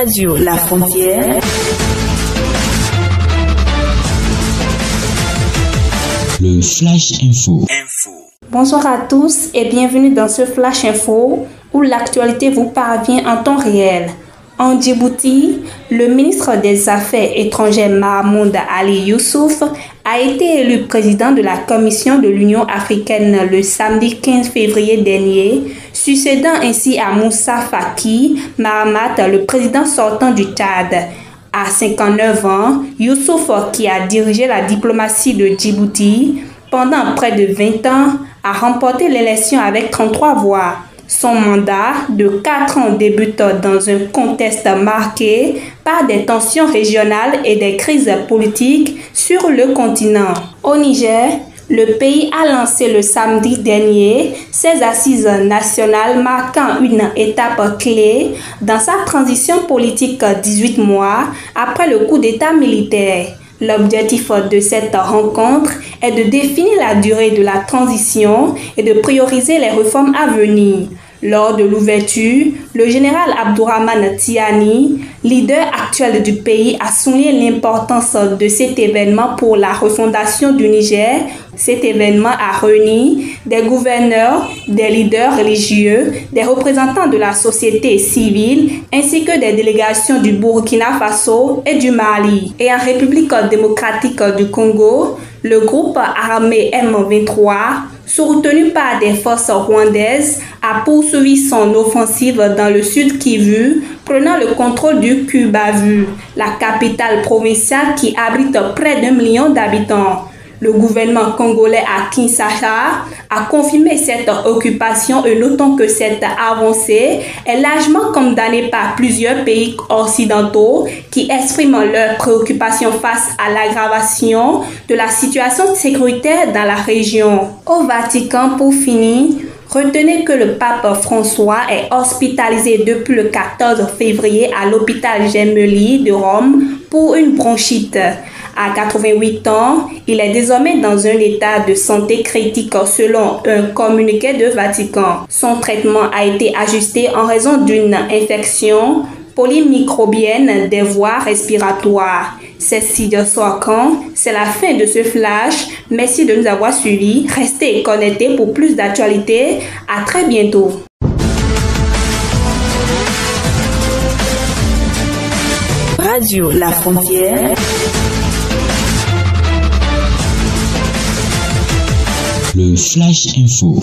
Radio La Frontière. Le Flash Info. Bonsoir à tous et bienvenue dans ce Flash Info où l'actualité vous parvient en temps réel. En Djibouti, le ministre des Affaires étrangères Mahmoud Ali Youssouf a été élu président de la Commission de l'Union africaine le samedi 15 février dernier, succédant ainsi à Moussa Faki Mahamat, le président sortant du Tchad. À 59 ans, Youssouf, qui a dirigé la diplomatie de Djibouti pendant près de 20 ans, a remporté l'élection avec 33 voix. Son mandat de 4 ans débute dans un contexte marqué par des tensions régionales et des crises politiques sur le continent. Au Niger, le pays a lancé le samedi dernier ses assises nationales marquant une étape clé dans sa transition politique 18 mois après le coup d'État militaire. L'objectif de cette rencontre est de définir la durée de la transition et de prioriser les réformes à venir. Lors de l'ouverture, le général Abdourahmane Tiani, leader actuel du pays, a souligné l'importance de cet événement pour la refondation du Niger. Cet événement a réuni des gouverneurs, des leaders religieux, des représentants de la société civile, ainsi que des délégations du Burkina Faso et du Mali. Et en République démocratique du Congo, le groupe armé M23, soutenu par des forces rwandaises, a poursuivi son offensive dans le sud Kivu, prenant le contrôle du Kubavu, la capitale provinciale qui abrite près d'1 million d'habitants. Le gouvernement congolais à Kinshasa a confirmé cette occupation et notons que cette avancée est largement condamnée par plusieurs pays occidentaux qui expriment leurs préoccupations face à l'aggravation de la situation sécuritaire dans la région. Au Vatican, pour finir, retenez que le pape François est hospitalisé depuis le 14 février à l'hôpital Gemelli de Rome pour une bronchite. À 88 ans, il est désormais dans un état de santé critique selon un communiqué de Vatican. Son traitement a été ajusté en raison d'une infection polymicrobienne des voies respiratoires. C'est Sidia Soakan, c'est la fin de ce flash. Merci de nous avoir suivis. Restez connectés pour plus d'actualités. À très bientôt. Radio La Frontière. Le Flash Info.